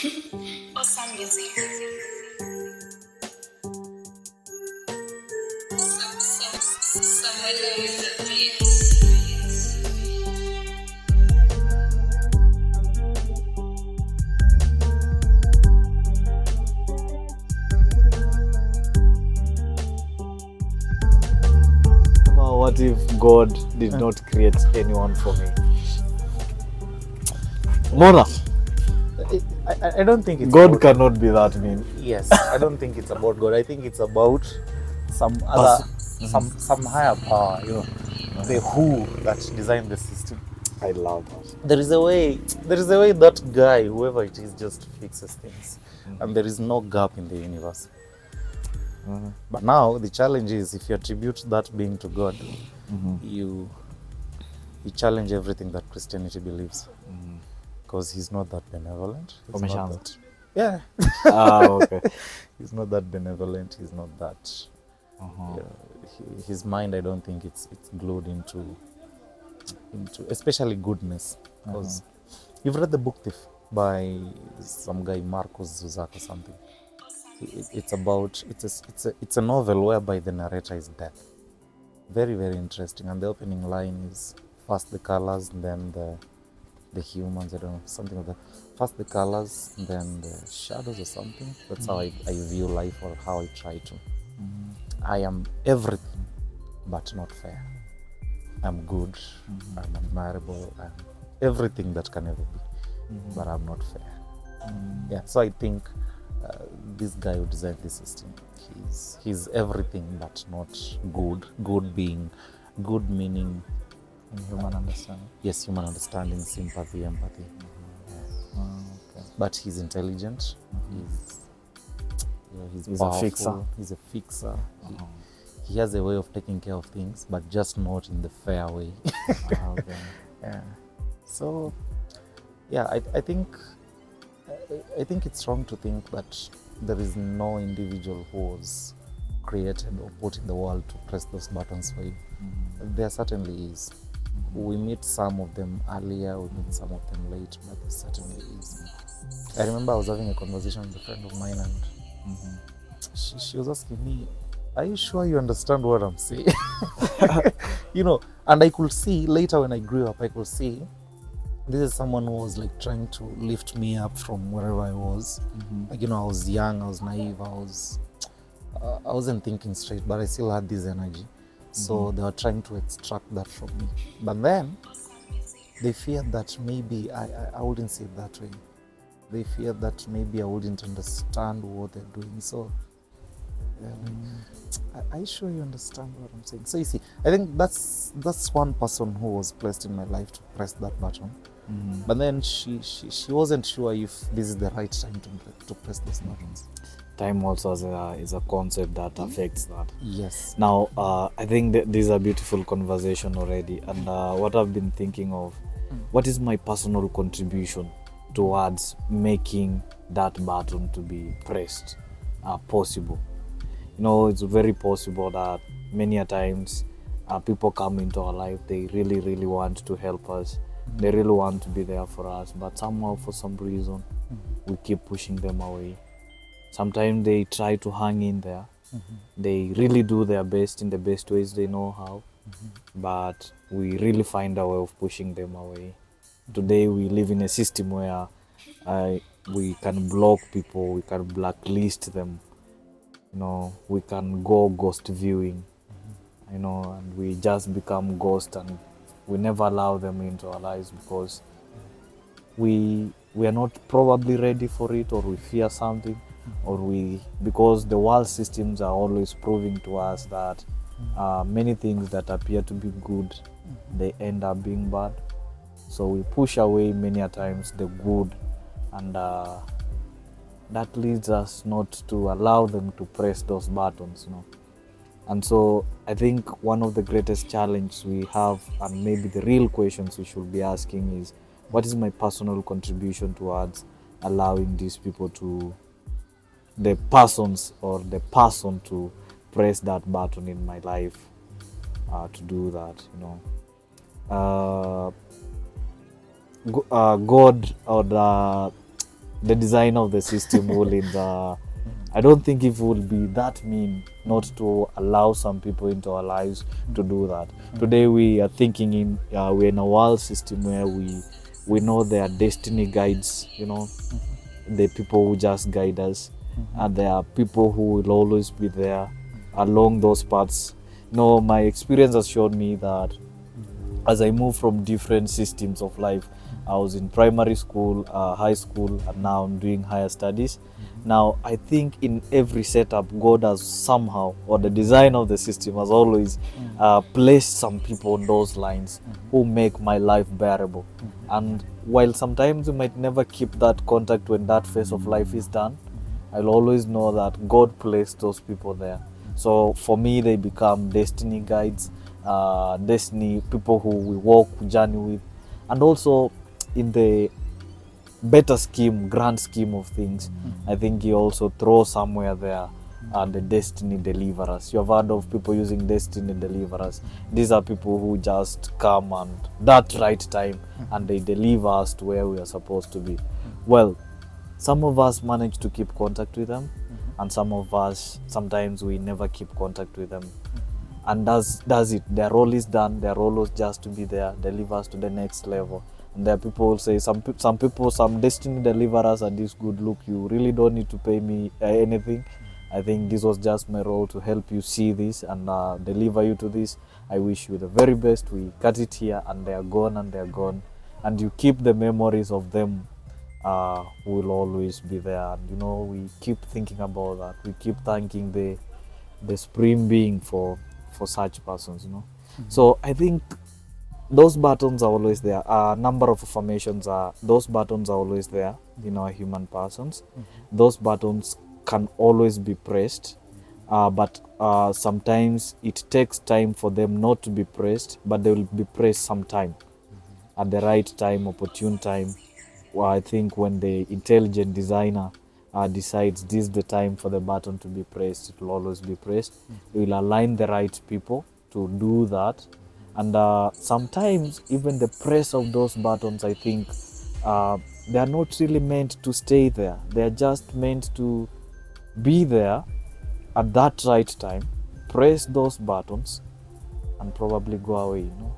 Awesome music. Some hello with the beats. What if God did not create anyone for me? Mona, I don't think it's God about, cannot be that mean. yes, I don't think it's about God. I think it's about some other some higher power, the who that designed the system. I love that. There is a way that guy, whoever it is, just fixes things. And there is no gap in the universe. But now the challenge is, if you attribute that being to God, you challenge everything that Christianity believes, because he's not that benevolent. He's not that, yeah. Okay. He's not that benevolent. He's not that. His mind, I don't think it's glued into especially goodness. Because you've read the book Thief by some guy Marcus Zuzak or something. It's a novel whereby the narrator is death. Very, very interesting. And the opening line is, first the colors, then the humans, I don't know, something like that. First the colors, then the shadows or something. That's how I view life, or how I try to. I am everything, but not fair. I'm good, I'm admirable, I'm everything that can ever be, but I'm not fair. Yeah, so I think this guy who designed this system, he's everything but not good. Good being, good meaning Human understanding. yes, human understanding, sympathy, empathy. Okay. But he's intelligent. He's He's powerful. a fixer. He's a fixer. He has a way of taking care of things, but just not in the fair way. Okay. Yeah. So, yeah, I think it's wrong to think that there is no individual who was created or put in the world to press those buttons for you. There certainly is. We meet some of them earlier, we meet some of them late, but there certainly is. I remember I was having a conversation with a friend of mine, and she was asking me, are you sure you understand what I'm saying? And I could see later, when I grew up, I could see this is someone who was like trying to lift me up from wherever I was. Like, I was young, I was naive, I wasn't thinking straight, but I still had this energy. So they were trying to extract that from me. But then they feared that maybe I wouldn't see it that way. They feared that maybe I wouldn't understand what they're doing. So are you sure you understand what I'm saying? So you see, I think that's one person who was placed in my life to press that button. But then she wasn't sure if this is the right time to press those buttons. Time also is a concept that affects that. Yes. Now, I think that this is a beautiful conversation already, and what I've been thinking of, what is my personal contribution towards making that button to be pressed possible? It's very possible that many a times people come into our life, they really, really want to help us. They really want to be there for us, but somehow, for some reason, we keep pushing them away. Sometimes they try to hang in there. They really do their best in the best ways they know how, but we really find a way of pushing them away. Today we live in a system where we can block people, we can blacklist them, we can go ghost viewing, and we just become ghost, and we never allow them into our lives because we are not probably ready for it, or we fear something, or because the world systems are always proving to us that many things that appear to be good, they end up being bad. So we push away many a times the good, and that leads us not to allow them to press those buttons, And so I think one of the greatest challenges we have, and maybe the real questions we should be asking, is, what is my personal contribution towards allowing these people the person to press that button in my life, to do that, God, or the design of the system wouldn't I don't think it would be that mean not to allow some people into our lives to do that. Today we are thinking we're in a world system where we know there are destiny guides, you know, the people who just guide us, and there are people who will always be there along those paths. You know, my experience has shown me that as I move from different systems of life, I was in primary school, high school, and now I'm doing higher studies. Now, I think in every setup, God has somehow, or the design of the system has always placed some people on those lines who make my life bearable. And while sometimes you might never keep that contact when that phase of life is done, I'll always know that God placed those people there. So for me, they become destiny guides, destiny people who we walk, journey with, and also in the better scheme, grand scheme of things, I think He also throws somewhere there the destiny deliverers. You have heard of people using destiny deliverers. These are people who just come and that right time and they deliver us to where we are supposed to be. Well, some of us manage to keep contact with them, and some of us, sometimes we never keep contact with them. And does it. Their role is done. Their role is just to be there, deliver us to the next level. And there are people who say, some destiny deliverers are this good. Look, you really don't need to pay me anything. I think this was just my role to help you see this and deliver you to this. I wish you the very best. We cut it here, and they are gone, and they are gone. And you keep the memories of them will always be there. And you know, we keep thinking about that. We keep thanking the supreme being for such persons, you know. So I think those buttons are always there. A number of affirmations those buttons are always there in our human persons. Those buttons can always be pressed, but sometimes it takes time for them not to be pressed, but they will be pressed sometime at the right time, opportune time. Well, I think when the intelligent designer decides this is the time for the button to be pressed, it will always be pressed. It will align the right people to do that. And sometimes even the press of those buttons, I think they are not really meant to stay there. They are just meant to be there at that right time, press those buttons, and probably go away, you know.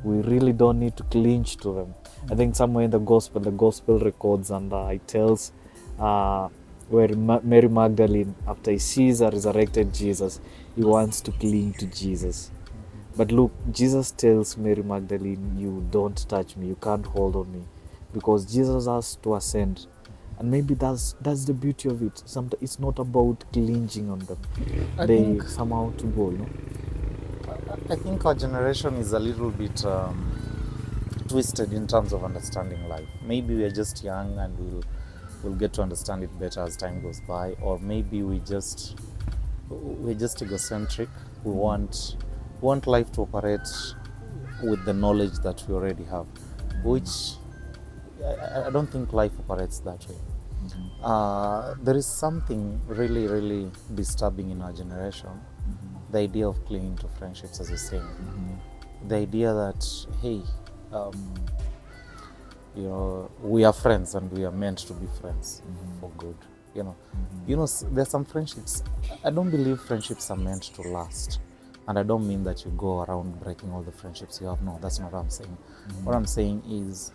We really don't need to clinch to them. I think somewhere in the gospel records and it tells where Mary Magdalene, after he sees a resurrected Jesus, he wants to cling to Jesus. But look, Jesus tells Mary Magdalene, you don't touch me, you can't hold on me, because Jesus has to ascend. And maybe that's the beauty of it. It's not about clinging on them. They somehow to go, you know. I think our generation is a little bit twisted in terms of understanding life. Maybe we are just young and we'll get to understand it better as time goes by, or maybe we're just egocentric. We want life to operate with the knowledge that we already have, which I don't think life operates that way. There is something really, really disturbing in our generation. The idea of clinging to friendships, as you're saying. The idea that, hey, you know, we are friends and we are meant to be friends for good. You know, there's some friendships. I don't believe friendships are meant to last. And I don't mean that you go around breaking all the friendships you have. No, that's not what I'm saying. What I'm saying is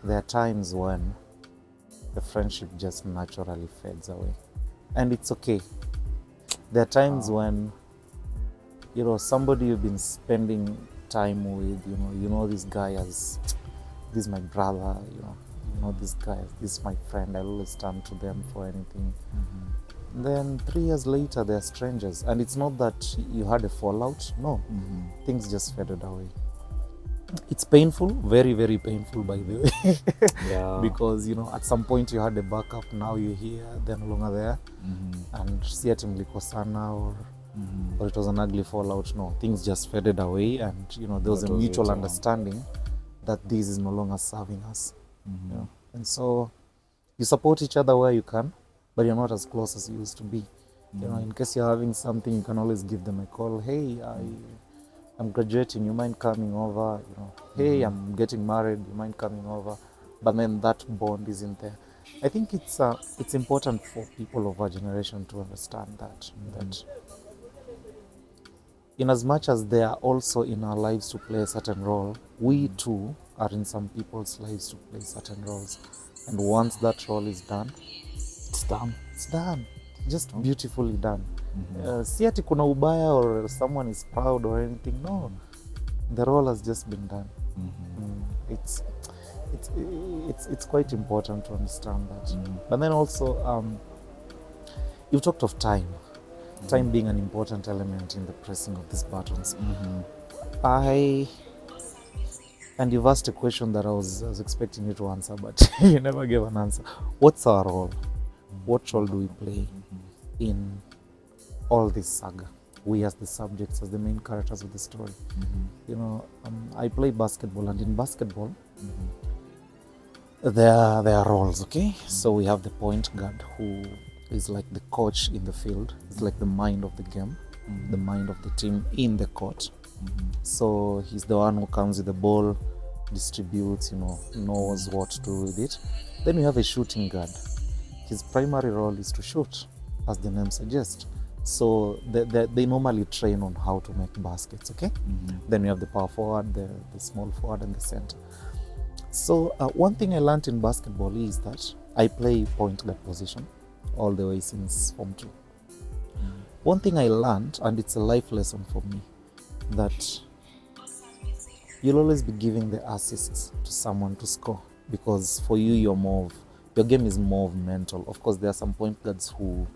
there are times when the friendship just naturally fades away. And it's okay. There are times when, you know, somebody you've been spending time with, you know this guy this is my brother, you know this guy, this is my friend, I'll always turn to them for anything. Then 3 years later, they're strangers. And it's not that you had a fallout. No, things just faded away. It's painful, very, very painful, by the way. Yeah. Because, you know, at some point you had a backup, now you're here, they're no longer there. And si ati mlikosana or it was an ugly fallout. No, things just faded away, and, you know, there was a mutual understanding that this is no longer serving us. You know? And so you support each other where you can, but you're not as close as you used to be. You know, in case you're having something, you can always give them a call. Hey, I'm graduating, you mind coming over? You know, hey, I'm getting married, you mind coming over? But then that bond isn't there. I think it's important for people of our generation to understand that in as much as they are also in our lives to play a certain role, we too are in some people's lives to play certain roles. And once that role is done, It's done. it's done. Just beautifully done. Si ati kuna ubaya or someone is proud or anything. No, the role has just been done. It's quite important to understand that. But then also, you've talked of time. Time being an important element in the pressing of these buttons. And you've asked a question that I was expecting you to answer, but you never gave an answer. What's our role? What role do we play in all this saga? We as the subjects, as the main characters of the story. You know, I play basketball, and in basketball, there are roles, okay? So we have the point guard, who is like the coach in the field. It's like the mind of the game, the mind of the team in the court. So he's the one who comes with the ball, distributes, knows what to do with it. Then we have a shooting guard. His primary role is to shoot, as the name suggests. So they normally train on how to make baskets, okay? Then we have the power forward, the small forward, and the center. So one thing I learned in basketball is that I play point guard position all the way since Form 2. One thing I learned, and it's a life lesson for me, that you'll always be giving the assists to someone to score, because for you, your game is more of mental. Of course, there are some point guards who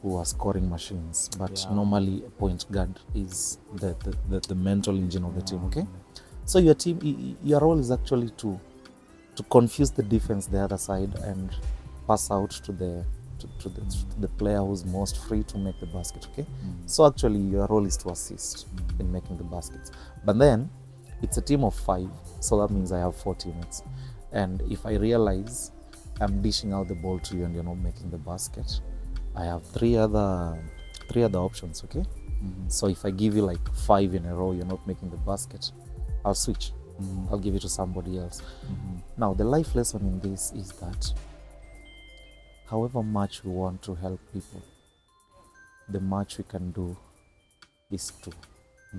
are scoring machines, but normally a point guard is the mental engine of the team, okay? So your role is actually to confuse the defense the other side and pass out to the player who's most free to make the basket, okay? So actually your role is to assist in making the baskets. But then it's a team of 5, so that means I have 4 teammates. And if I realize I'm dishing out the ball to you and you're not making the basket, I have three other options, okay? So if I give you like 5 in a row, you're not making the basket, I'll switch. I'll give it to somebody else. Now, the life lesson in this is that however much we want to help people, the much we can do is to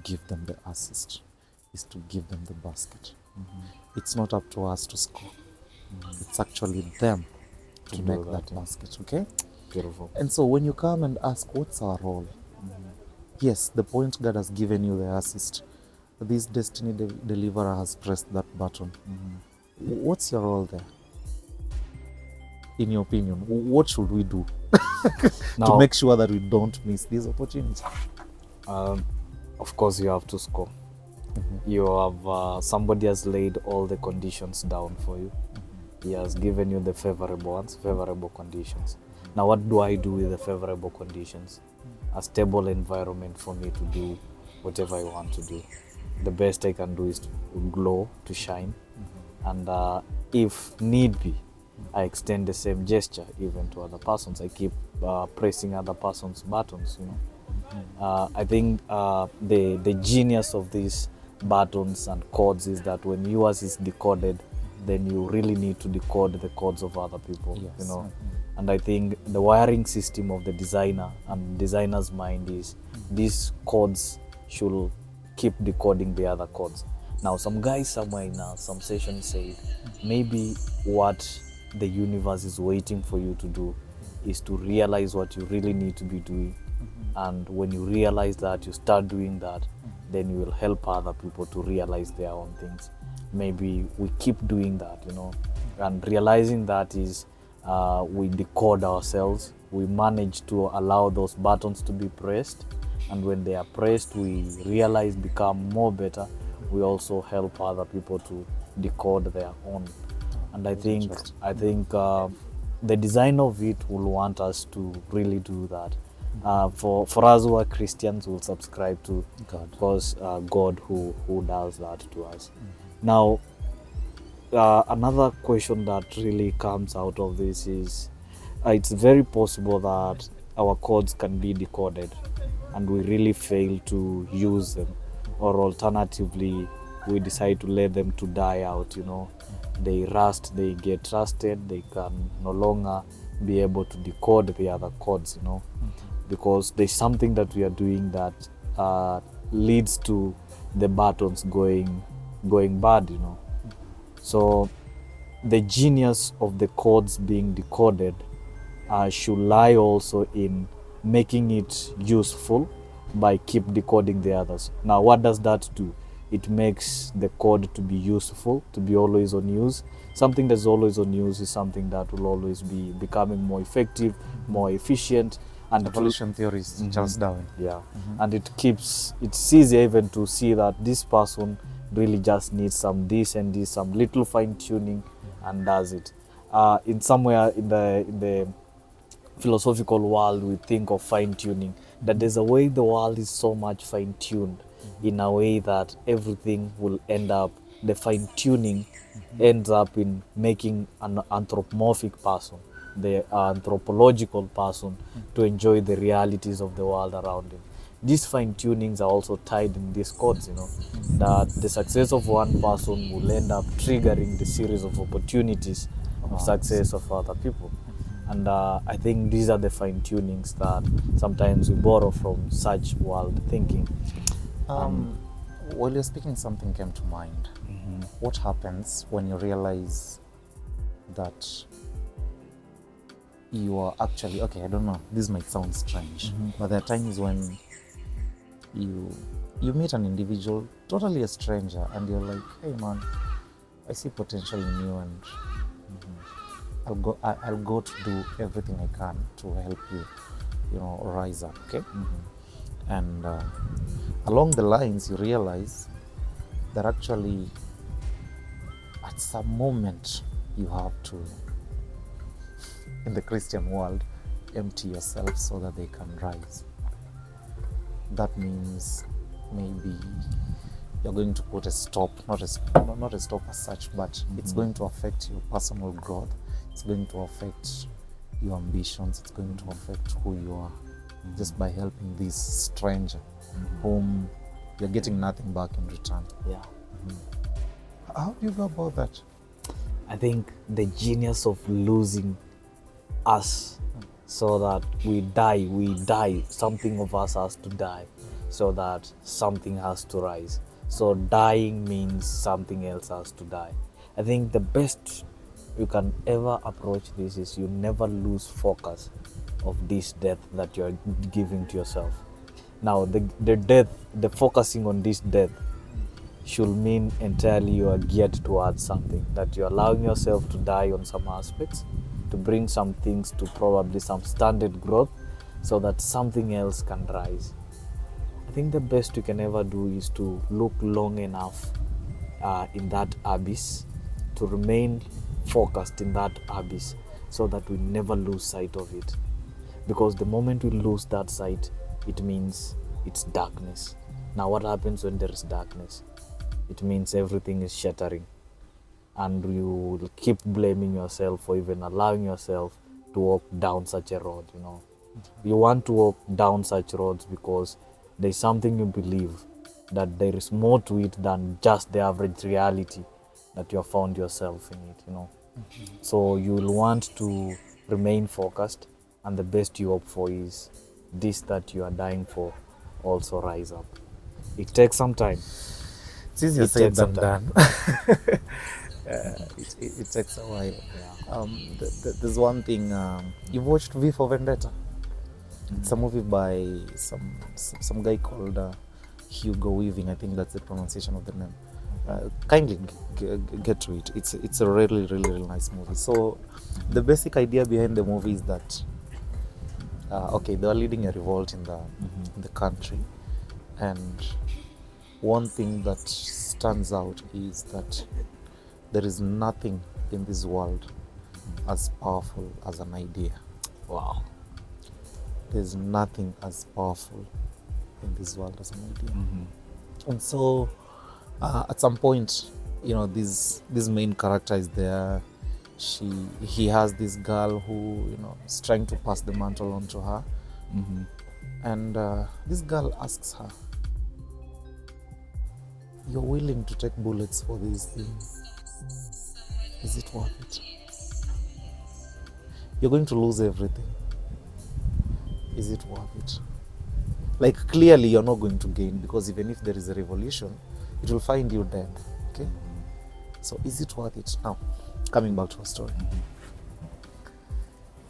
give them the assist, is to give them the basket. It's not up to us to score. It's actually them to make that basket, okay? Beautiful. And so when you come and ask, what's our role? Yes, the point guard has given you the assist. This destiny deliverer has pressed that button. What's your role there? In your opinion, what should we do to make sure that we don't miss these opportunities? Of course, you have to score. You have somebody has laid all the conditions down for you. He has given you the favorable conditions. Now, what do I do with the favorable conditions? A stable environment for me to do whatever I want to do. The best I can do is to glow, to shine, and if need be, I extend the same gesture even to other persons. I keep pressing other persons' buttons. I think the genius of these buttons and codes is that when yours is decoded, then you really need to decode the codes of other people. Yes. And I think the wiring system of the designer and designer's mind is these codes should keep decoding the other codes. Now, some guy somewhere in some session said maybe what the universe is waiting for you to do is to realize what you really need to be doing. And when you realize that, you start doing that, then you will help other people to realize their own things. Maybe we keep doing that, and realizing that is we decode ourselves. We manage to allow those buttons to be pressed, and when they are pressed, we realize become more better. We also help other people to decode their own. And I think the design of it will want us to really do that. For us who are Christians, we'll subscribe to God, because God who does that to us. Now, another question that really comes out of this is it's very possible that our codes can be decoded and we really fail to use them, or alternatively we decide to let them to die out, you know. They rust, they get rusted, they can no longer be able to decode the other codes, you know, because there's something that we are doing that leads to the buttons going bad, you know. So the genius of the codes being decoded should lie also in making it useful by keep decoding the others. Now, what does that do? It makes the code to be useful, to be always on use. Something that's always on use is something that will always be becoming more effective, more efficient, and Evolution theories, Charles Darwin. yeah, and it's easier even to see that this person really just needs some this and this, some little fine tuning, and does it. In somewhere in the philosophical world, we think of fine tuning, that there's a way the world is so much fine tuned in a way that everything will end up, the fine tuning ends up in making an anthropomorphic person, the anthropological person, to enjoy the realities of the world around him. These fine tunings are also tied in these codes, you know, that the success of one person will end up triggering the series of opportunities of success of other people. And I think these are the fine tunings that sometimes we borrow from such world thinking. While you're speaking, something came to mind. What happens when you realize that you are actually, okay, I don't know, this might sound strange, but there are times when you meet an individual, totally a stranger, and you're like, hey man, I see potential in you, and I'll go to do everything I can to help you, you know, rise up, okay? And along the lines, you realize that actually at some moment you have to, in the Christian world, empty yourself so that they can rise. That means maybe you're going to put a stop, not a stop as such, but it's going to affect your personal growth. It's going to affect your ambitions. It's going to affect who you are, just by helping this stranger whom you're getting nothing back in return. Yeah. How do you go about that? I think the genius of losing us so that we die, something of us has to die so that something has to rise. So dying means something else has to die. I think the best you can ever approach this is you never lose focus of this death that you're giving to yourself. Now the death, the focusing on this death should mean entirely you are geared towards something, that you're allowing yourself to die on some aspects, to bring some things to probably some standard growth so that something else can rise. I think the best you can ever do is to look long enough in that abyss, to remain focused in that abyss so that we never lose sight of it. Because the moment we lose that sight, it means it's darkness. Now what happens when there is darkness? It means everything is shattering, and you will keep blaming yourself for even allowing yourself to walk down such a road, you know. You want to walk down such roads because there's something you believe, that there is more to it than just the average reality that you have found yourself in it, you know. So you will want to remain focused, and the best you hope for is this that you are dying for also rise up. It takes some time. It's easier said than done. It takes a while. Yeah. There's one thing, you've watched V for Vendetta? It's a movie by some guy called Hugo Weaving. I think that's the pronunciation of the name. Kindly get to it. It's a really nice movie. So the basic idea behind the movie is that okay, they are leading a revolt in the country, and one thing that stands out is that there is nothing in this world as powerful as an idea. Wow. There's nothing as powerful in this world as an idea. And so at some point, you know, this main character is there. He has this girl who, you know, is trying to pass the mantle on to her. And this girl asks her, you're willing to take bullets for these things. Is it worth it? You're going to lose everything. Is it worth it? Like, clearly you're not going to gain, because even if there is a revolution, it will find you dead. Okay? So is it worth it? Now, coming back to our story.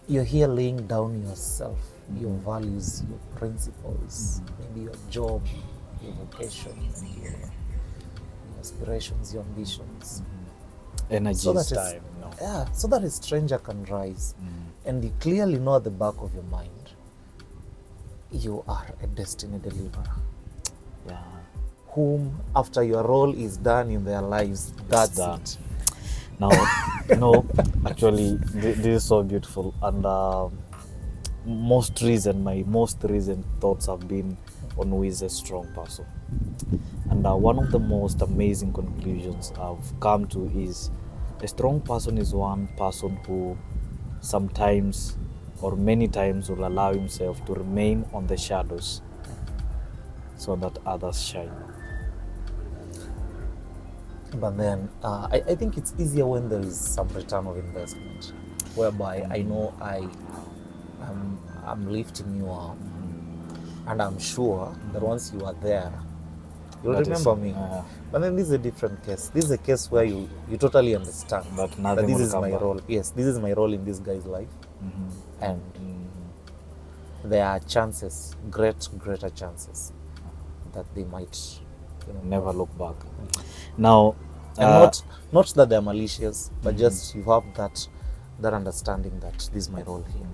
You're here laying down yourself, your values, your principles, maybe your job, your vocation, your aspirations, your ambitions. Energy So is that time. No. Yeah, so that a stranger can rise. And you clearly know at the back of your mind, you are a destiny deliverer. Yeah. Whom, after your role is done in their lives, that's done. it. Now, no, actually, this is so beautiful, and my most recent thoughts have been on who is a strong person. And one of the most amazing conclusions I've come to is a strong person is one person who sometimes or many times will allow himself to remain on the shadows so that others shine. But then I think it's easier when there is some return of investment, whereby I know I'm lifting you up, and I'm sure that once you are there, you'll That is- remember me. But then this is a different case. This is a case where you totally understand That nothing this will is come my back. role. Yes, this is my role in this guy's life, and there are chances, greater chances, that they might, Never look back. Now, and not that they're malicious, but just you have that understanding that this is my role here.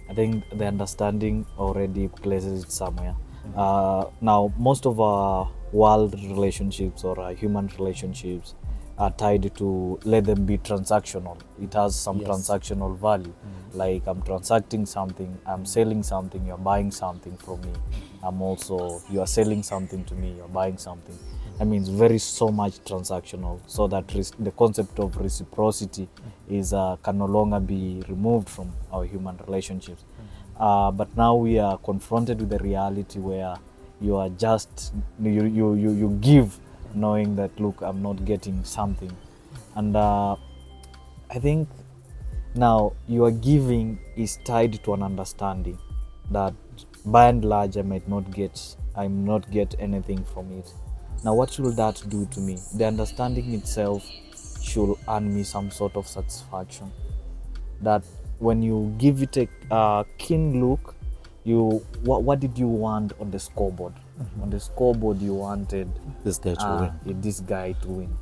I think the understanding already places it somewhere. Now, most of our world relationships or our human relationships are tied to let them be transactional. It has some Yes. transactional value. Like I'm transacting something, I'm selling something, you're buying something from me. You are selling something to me, you're buying something. I mean, it's very so much transactional, so that the concept of reciprocity is can no longer be removed from our human relationships. But now we are confronted with the reality where you are just you give, knowing that, look, I'm not getting something, and I think now your giving is tied to an understanding that by and large I might not get anything from it. Now, what should that do to me? The understanding itself should earn me some sort of satisfaction. That when you give it a keen look, what did you want on the scoreboard? On the scoreboard, you wanted This guy to win. this guy to win.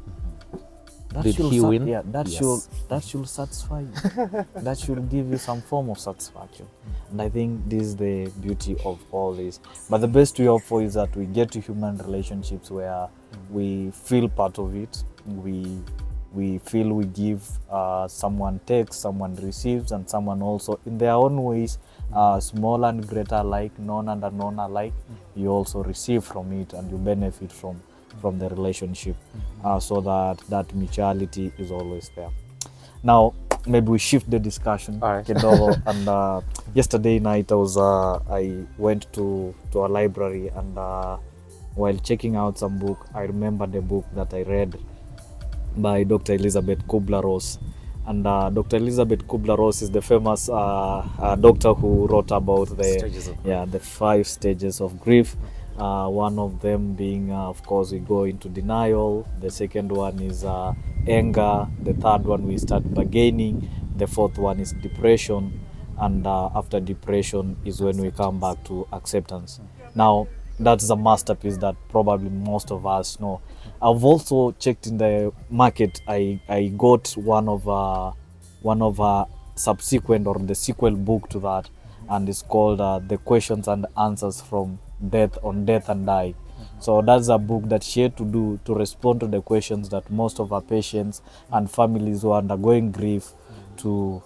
That Did should he win? Yeah, that Yes. should satisfy you. That should give you some form of satisfaction. And I think this is the beauty of all this. But the best we hope for is that we get to human relationships where we feel part of it. We feel we give, someone takes, someone receives, and someone also, in their own ways, small and greater alike, known and unknown alike, you also receive from it and you benefit from the relationship, so that mutuality is always there. Now, maybe we shift the discussion. All right. Kidogo. And yesterday night I went to a library, and while checking out some book, I remember the book that I read by Dr. Elizabeth Kubler-Ross. And Dr. Elizabeth Kubler-Ross is the famous doctor who wrote about the 5 stages of grief. One of them being, of course, we go into denial. The second one is anger. The third one, we start bargaining. The fourth one is depression. And after depression is when we come back to acceptance. Now, that's a masterpiece that probably most of us know. I've also checked in the market. I got one of subsequent or the sequel book to that, and it's called The Questions and Answers from Death and Die. So that's a book that she had to do to respond to the questions that most of our patients and families who are undergoing grief to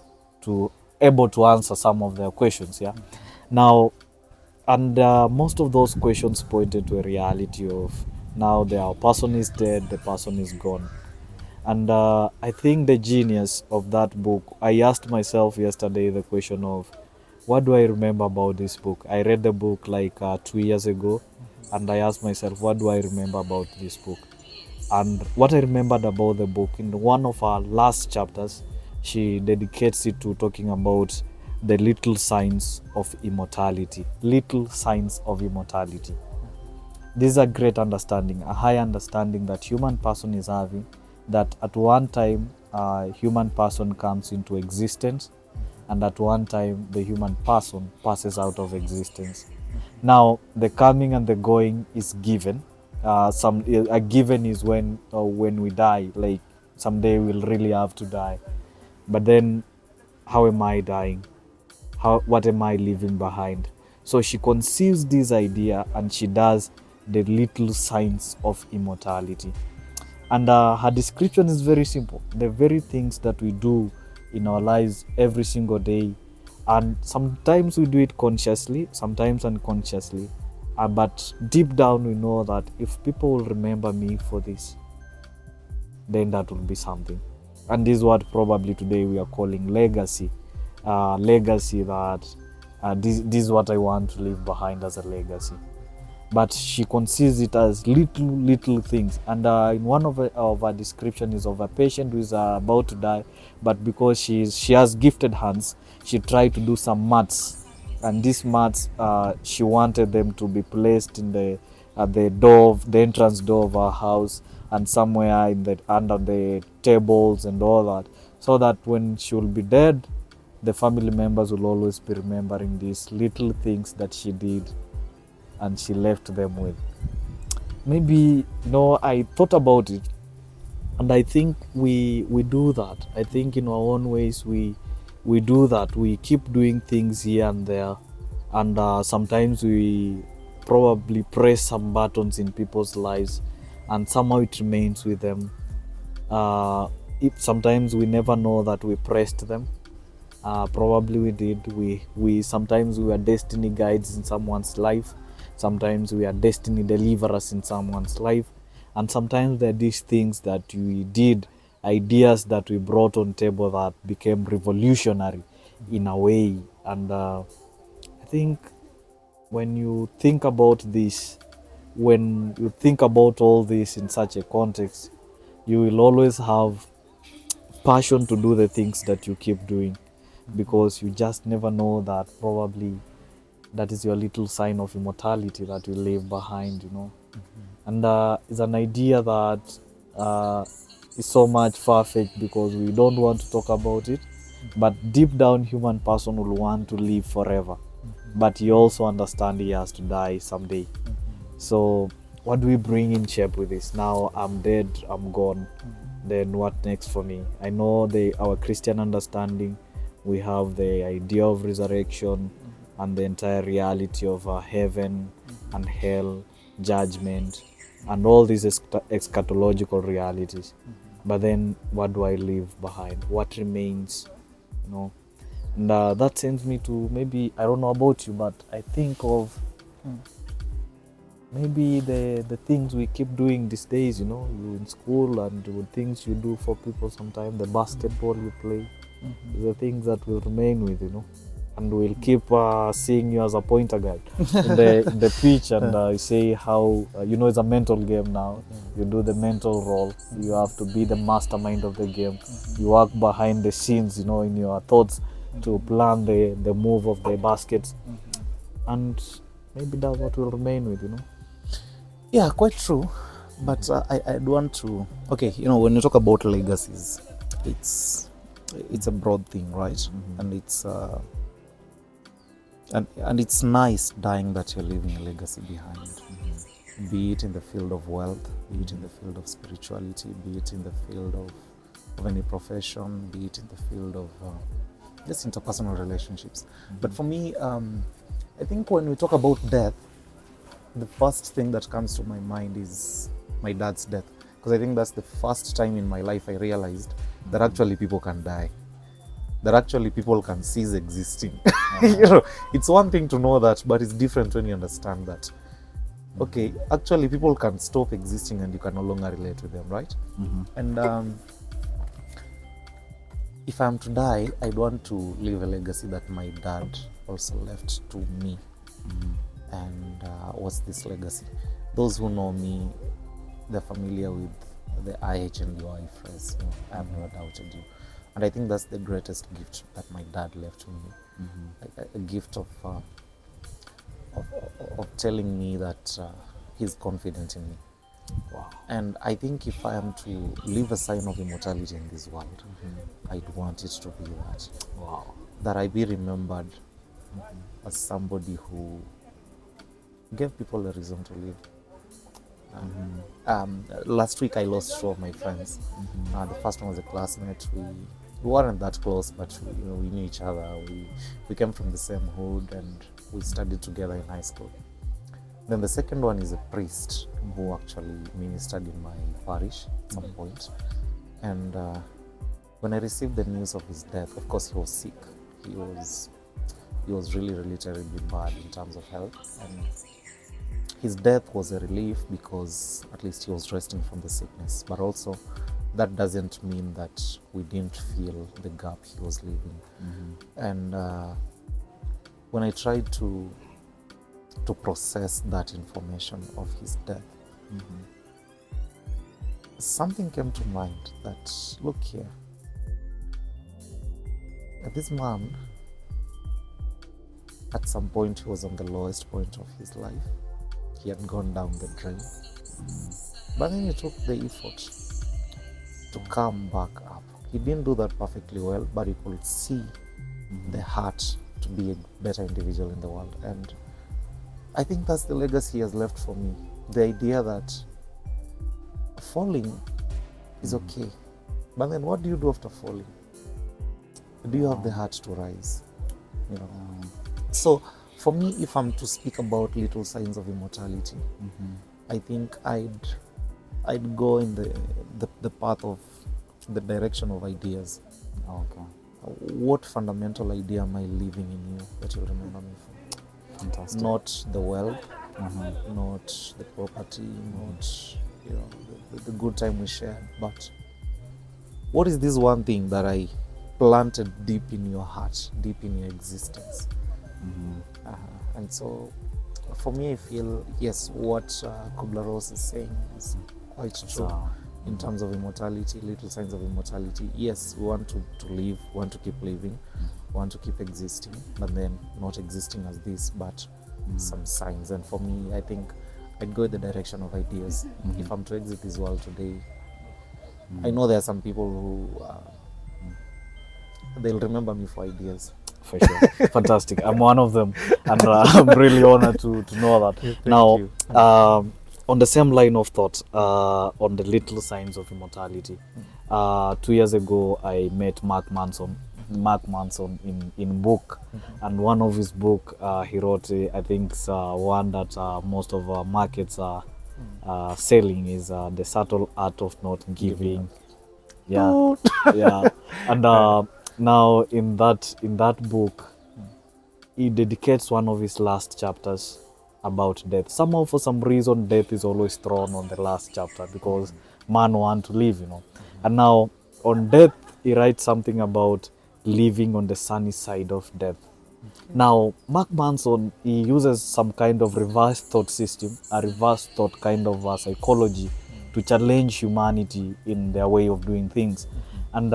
able to answer some of their questions. Yeah. Now, and most of those questions pointed to a reality of now the person is dead, the person is gone. And I think the genius of that book, I asked myself yesterday the question of, what do I remember about this book? I read the book like 2 years ago, and I asked myself, what do I remember about this book? And what I remembered about the book, in one of our last chapters, she dedicates it to talking about the little signs of immortality. Little signs of immortality. This is a great understanding, a high understanding that human person is having, that at one time a human person comes into existence, and at one time the human person passes out of existence. Now the coming and the going is given. A given is when we die, like someday we'll really have to die. But then how am I dying? What am I leaving behind? So she conceives this idea and she does the little signs of immortality. And her description is very simple. The very things that we do in our lives every single day, and sometimes we do it consciously, sometimes unconsciously, but deep down we know that if people will remember me for this, then that will be something. And this is what probably today we are calling legacy. Legacy, that this is what I want to leave behind as a legacy. But she conceives it as little things. And in one of her description is of a patient who is about to die, but because she has gifted hands, she tried to do some mats, and these mats she wanted them to be placed in the entrance door of her house, and somewhere under the tables and all that, so that when she will be dead, the family members will always be remembering these little things that she did and she left them with. Maybe, I thought about it, and I think we do that. I think in our own ways we do that. We keep doing things here and there, and sometimes we probably press some buttons in people's lives, and somehow it remains with them. Sometimes we never know that we pressed them. Probably we did. We sometimes we are destiny guides in someone's life. Sometimes we are destiny deliverers in someone's life. And sometimes there are these things that we did, ideas that we brought on table that became revolutionary in a way. And I think when you think about this, when you think about all this in such a context, you will always have passion to do the things that you keep doing, because you just never know that probably that is your little sign of immortality that you leave behind, And it's an idea that is so much far-fetched because we don't want to talk about it, but deep down human person will want to live forever, but he also understands he has to die someday. So what do we bring in shape with this? Now I'm dead, I'm gone, then what next for me? I know our Christian understanding, we have the idea of resurrection and the entire reality of heaven and hell, judgment, and all these eschatological realities. But then what do I leave behind? What remains? And that sends me to, maybe, I don't know about you, but I think of maybe the things we keep doing these days, you in school, and the things you do for people sometimes, the basketball you play, the things that will remain with, and we'll keep seeing you as a pointer guide in the pitch, and you say how, it's a mental game now. You do the mental role. You have to be the mastermind of the game. You work behind the scenes, in your thoughts to plan the move of the baskets. And maybe that's what will remain with, Yeah, quite true. But I'd want to, when you talk about legacies, it's a broad thing, right? And it's and it's nice dying that you're leaving a legacy behind. Be it in the field of wealth, be it in the field of spirituality, be it in the field of any profession, be it in the field of just interpersonal relationships. But for me, I think when we talk about death, the first thing that comes to my mind is my dad's death, because I think that's the first time in my life I realized that actually people can die, that actually people can cease existing. It's one thing to know that, but it's different when you understand that. Okay, actually people can stop existing and you can no longer relate with them, right? And if I'm to die, I'd want to leave a legacy that my dad also left to me. And what's this legacy? Those who know me, they're familiar with the IHNDY phrase, you know, I have never doubted you. And I think that's the greatest gift that my dad left me, like a gift of telling me that he's confident in me. Wow. And I think if I am to leave a sign of immortality in this world, I'd want it to be that. Wow. That I be remembered as somebody who gave people a reason to live. Last week I lost two of my friends. The first one was a classmate. We weren't that close, but we knew each other. We came from the same hood and we studied together in high school. Then the second one is a priest who actually ministered in my parish at some point. And when I received the news of his death, of course he was sick. He was really, really terribly bad in terms of health. And his death was a relief because at least he was resting from the sickness. But also, that doesn't mean that we didn't feel the gap he was leaving. And when I tried to process that information of his death, something came to mind that, look here, this man, at some point he was on the lowest point of his life. He had gone down the drain. But then he took the effort to come back up. He didn't do that perfectly well, but he could see the heart to be a better individual in the world. And I think that's the legacy he has left for me. The idea that falling is okay. But then what do you do after falling? Do you have the heart to rise? So for me, if I'm to speak about little signs of immortality, I think I'd go in the path of the direction of ideas. Okay. What fundamental idea am I leaving in you that you'll remember me for? Fantastic. Not the wealth, not the property, not the good time we shared, but what is this one thing that I planted deep in your heart, deep in your existence? And so for me, I feel, yes, what Kubler-Ross is saying is quite true in terms of immortality, little signs of immortality. Yes, we want to live, want to keep living, want to keep existing, but then not existing as this, but some signs. And for me, I think I'd go in the direction of ideas. If I'm to exit this world today, I know there are some people who they'll remember me for ideas. For sure. Fantastic. I'm one of them, and I'm really honored to know that. Now, on the same line of thought, on the little signs of immortality, 2 years ago I met Mark Manson in book, and one of his book he wrote, I think one that most of our markets are selling, is The Subtle Art of Not Giving. Yeah. And now in that book, he dedicates one of his last chapters about death. Somehow, for some reason, death is always thrown on the last chapter because man want to live, And now on death, he writes something about living on the sunny side of death. Now, Mark Manson, he uses some kind of reverse thought system, a reverse thought kind of psychology to challenge humanity in their way of doing things. And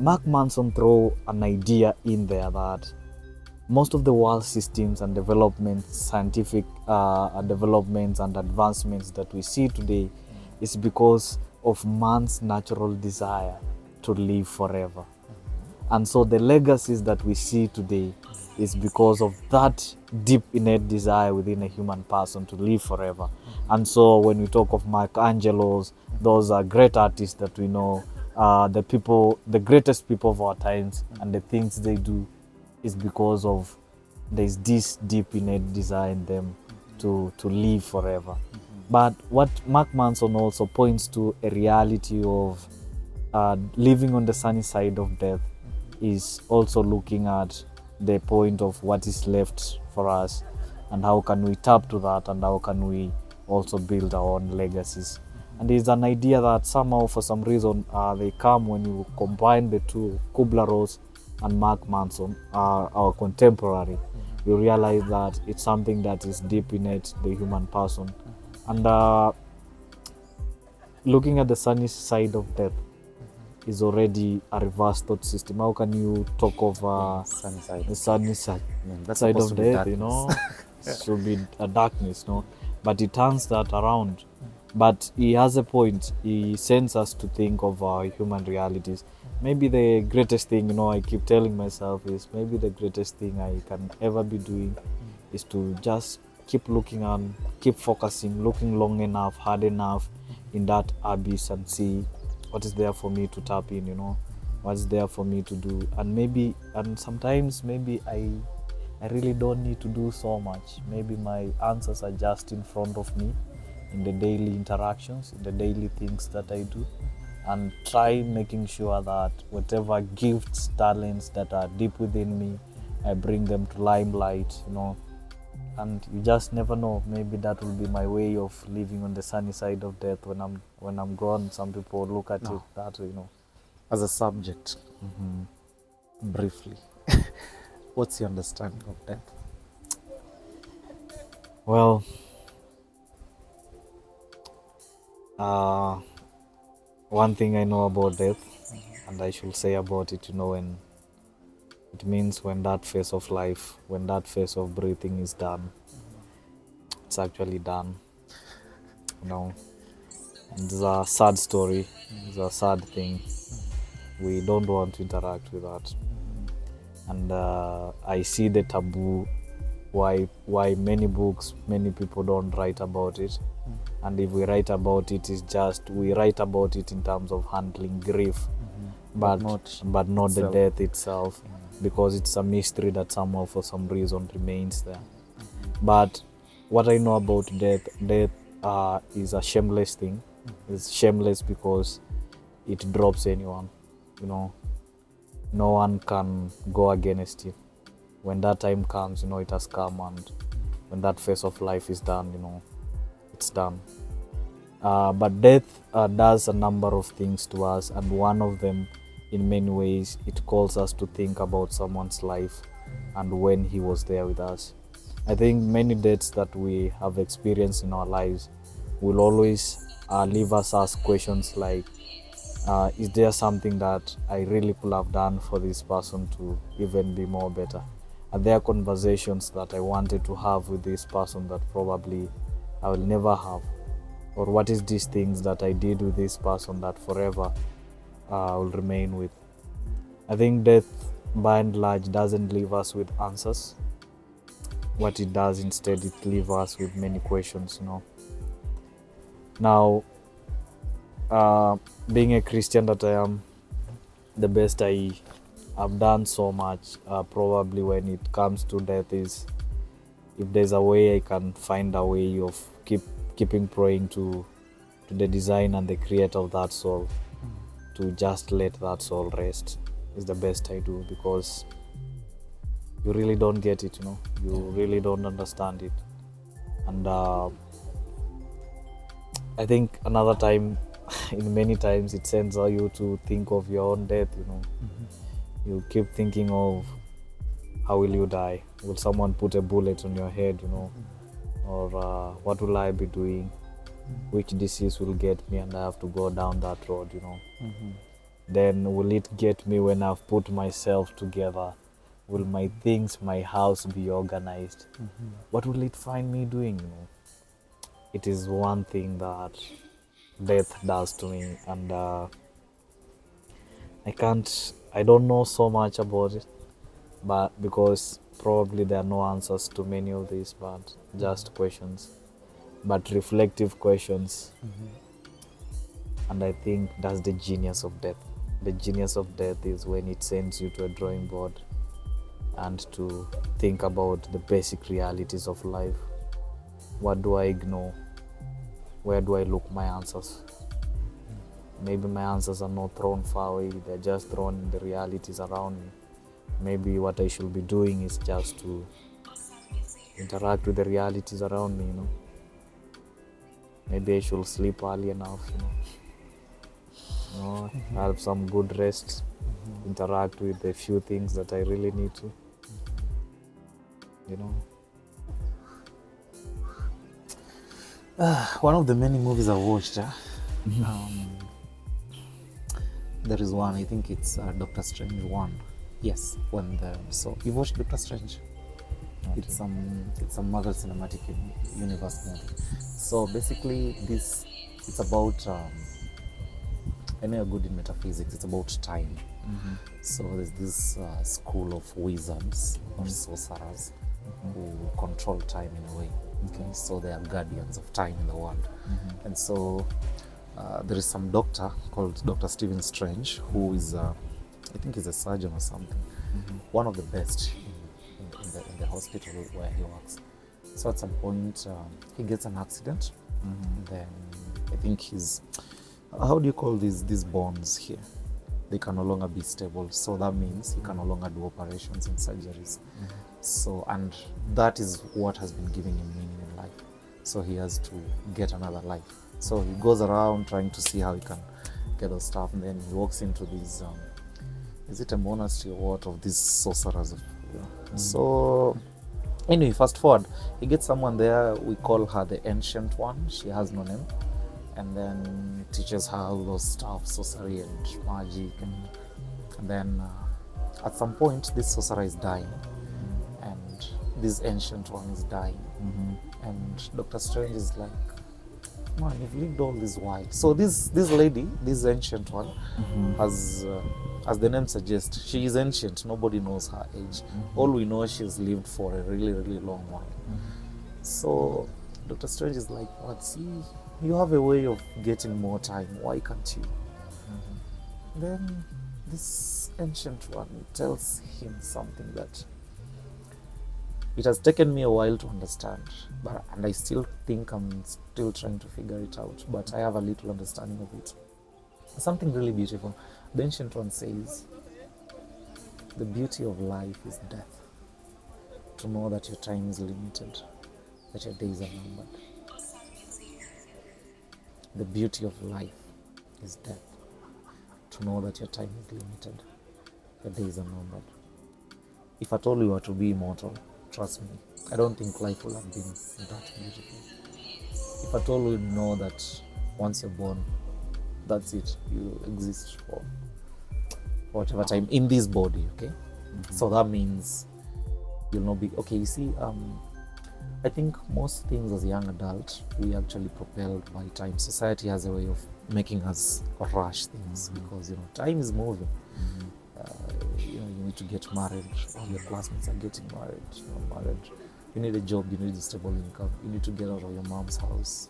Mark Manson throw an idea in there that most of the world systems and developments, scientific developments and advancements that we see today is because of man's natural desire to live forever. And so the legacies that we see today is because of that deep innate desire within a human person to live forever. And so when we talk of Michelangelos, those are great artists that we know, the greatest people of our times, and the things they do is because of there's this deep innate desire in them to live forever. But what Mark Manson also points to, a reality of living on the sunny side of death, is also looking at the point of what is left for us and how can we tap to that, and how can we also build our own legacies. And there's an idea that somehow, for some reason, they come when you combine the two, Kubler-Ross and Mark Manson, our contemporary. You realize that it's something that is deep innate the human person. And looking at the sunny side of death is already a reverse thought system. How can you talk of Sunny side. the sunny side, That's side supposed of to be death, you know? It should be a darkness, no? But he turns that around. But he has a point. He sends us to think of our human realities. Maybe the greatest thing, you know, I keep telling myself is maybe the greatest thing I can ever be doing is to just keep looking and keep focusing, looking long enough, hard enough in that abyss and see what is there for me to tap in, you know, what's there for me to do. And sometimes maybe I really don't need to do so much. Maybe my answers are just in front of me in the daily interactions, in the daily things that I do, and try making sure that whatever gifts, talents that are deep within me, I bring them to limelight, you know. And you just never know. Maybe that will be my way of living on the sunny side of death when I'm gone. Some people look at it that way, you know. As a subject, briefly, what's your understanding of death? Well, one thing I know about death, and I should say about it, you know, when it means when that phase of life, when that phase of breathing is done, it's actually done. You know, it's a sad story. It's a sad thing. We don't want to interact with that. And I see the taboo why many books, many people don't write about it. And if we write about it, it's just we write about it in terms of handling grief, but not the death itself, because it's a mystery that somehow for some reason remains there. But what I know about death is a shameless thing. It's shameless because it drops anyone, you know. No one can go against it. When that time comes, you know, it has come, and when that phase of life is done, you know, it's done. But death does a number of things to us, and one of them, in many ways, it calls us to think about someone's life and when he was there with us. I think many deaths that we have experienced in our lives will always leave us ask questions like, is there something that I really could have done for this person to even be more better? Are there conversations that I wanted to have with this person that probably I will never have? Or what is these things that I did with this person that forever will remain with? I think death, by and large, doesn't leave us with answers. What it does instead, it leaves us with many questions, you know. Now, being a Christian that I am, the best I have done so much, probably when it comes to death, is if there's a way I can find a way of keeping praying to the designer and the creator of that soul, to just let that soul rest, is the best I do, because you really don't get it, you know. You really don't understand it. And I think another time, in many times, it sends you to think of your own death, you know. You keep thinking of how will you die? Will someone put a bullet on your head, you know? Or what will I be doing? Which disease will get me and I have to go down that road, you know? Then will it get me when I've put myself together? Will my things, my house be organized? What will it find me doing, you know? It is one thing that death does to me, and I don't know so much about it, but because probably there are no answers to many of these, but just questions, but reflective questions. And I think that's the genius of death. The genius of death is when it sends you to a drawing board and to think about the basic realities of life. What do I ignore? Where do I look my answers? Maybe my answers are not thrown far away, they're just thrown in the realities around me. Maybe what I should be doing is just to interact with the realities around me, you know. Maybe I should sleep early enough, you know, have some good rest, interact with the few things that I really need to, you know. One of the many movies I've watched, There is one, I think it's Doctor Strange 1. Yes, so you watched Doctor Strange? Okay. It's some Marvel Cinematic Universe movie. So basically, it's about I know you're good in metaphysics. It's about time. So there's this school of wizards or sorcerers who control time in a way. Okay, so they are guardians of time in the world. And so there is some doctor called Dr. Stephen Strange who is, I think he's a surgeon or something, one of the best in the hospital where he works. So at some point he gets an accident. Then I think how do you call these bones here? They can no longer be stable. So that means he can no longer do operations and surgeries. So, and that is what has been giving him meaning in life. So he has to get another life. So he goes around trying to see how he can get those stuff. And then he walks into these, is it a monastery or what, of these sorcerers? So anyway, fast forward, he gets someone there. We call her the Ancient One. She has no name. And then teaches her all those stuff, sorcery and magic. And then at some point, this sorcerer is dying. And this Ancient One is dying. And Dr. Strange is like, man, you've lived all this while. So this lady, this Ancient One, has, as the name suggests, she is ancient. Nobody knows her age. All we know, she's lived for a really, really long while. So Dr. Strange is like, what? See, you have a way of getting more time. Why can't you? Then this Ancient One tells him something that it has taken me a while to understand, and I still think I'm still trying to figure it out, but I have a little understanding of it. Something really beautiful. The Ancient One says, the beauty of life is death. To know that your time is limited, that your days are numbered. The beauty of life is death. To know that your time is limited, your days are numbered. If at all you were to be immortal, trust me, I don't think life will have been that beautiful. If at all you know that once you're born, that's it, you exist for whatever time in this body, okay? So that means you'll not be, okay, you see, I think most things as a young adult, we actually propelled by time. Society has a way of making us rush things because, time is moving. You need to get married. All your classmates are getting married. You need a job. You need a stable income. You need to get out of your mom's house,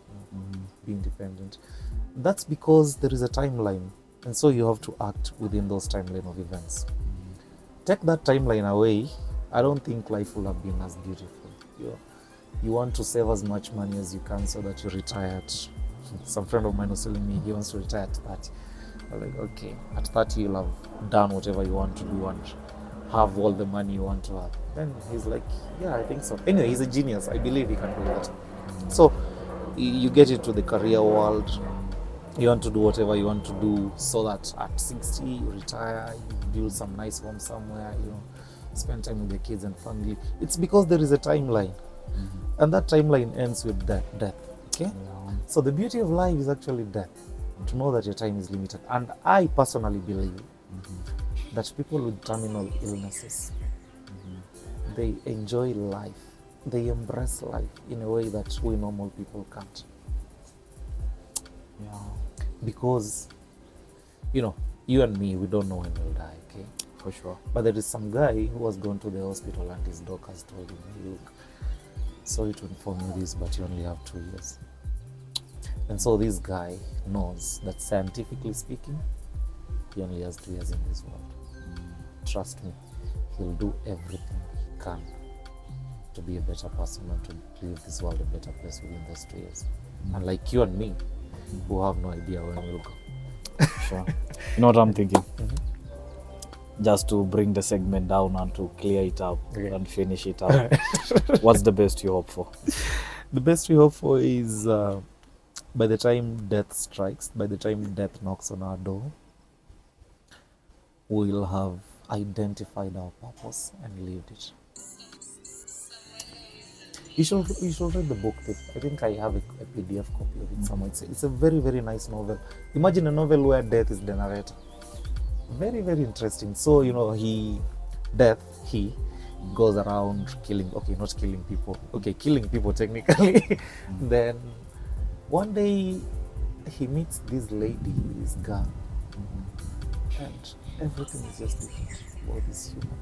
be independent. That's because there is a timeline, and so you have to act within those timeline of events. Take that timeline away, I don't think life will have been as beautiful. You want to save as much money as you can so that you retire at, some friend of mine was telling me he wants to retire at 30. I'm like, okay, at 30 you'll have done whatever you want to do and have all the money you want to have. Then he's like, yeah, I think so. Anyway, he's a genius. I believe he can do that. So you get into the career world, you want to do whatever you want to do so that at 60 you retire, you build some nice home somewhere, spend time with your kids and family. It's because there is a timeline. And that timeline ends with death. Okay? So the beauty of life is actually death. To know that your time is limited. And I personally believe that people with terminal illnesses, they enjoy life. They embrace life in a way that we normal people can't. Because, you and me, we don't know when we'll die, okay? For sure. But there is some guy who has gone to the hospital and his doc has told him, hey, look, sorry to inform you this, but you only have 2 years. And so this guy knows that scientifically speaking, he only has 2 years in this world. Trust me, he'll do everything he can to be a better person and to leave this world a better place within those 2 years. And like you and me, who have no idea when we'll go. Sure. You know what I'm thinking? Just to bring the segment down and to clear it up and finish it up. What's the best you hope for? The best we hope for is by the time death strikes, by the time death knocks on our door, we'll have identified our purpose and lived it. You should read the book. I think I have a PDF copy of it somewhere. It's a very, very nice novel. Imagine a novel where death is the narrator. Very, very interesting. So, he goes around killing, not killing people. Okay, killing people technically. Then one day he meets this lady, this girl. And everything is just different about this human.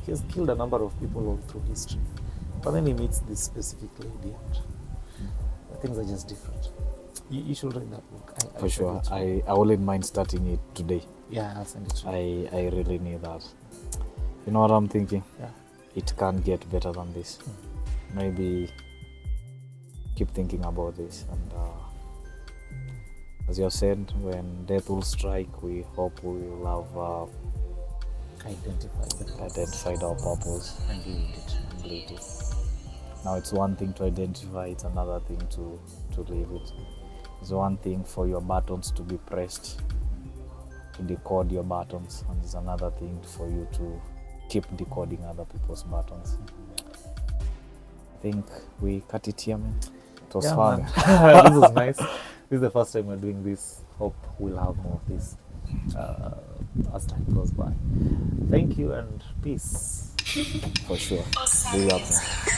He has killed a number of people all through history. But then he meets this specific lady and things are just different. You should read that book. For sure. I wouldn't mind starting it today. Yeah, I'll send it to you. I really need that. You know what I'm thinking? Yeah. It can't get better than this. Maybe keep thinking about this. And as you said, when death will strike, we hope we will have identified our purpose and lived it. Now it's one thing to identify, it's another thing to live it. It's one thing for your buttons to be pressed, to decode your buttons, and it's another thing for you to keep decoding other people's buttons. I think we cut it here, man. It was fun. This was nice. This is the first time we're doing this. Hope we'll have more of this as time goes by. Thank you and peace. For sure. Awesome. Be up, man.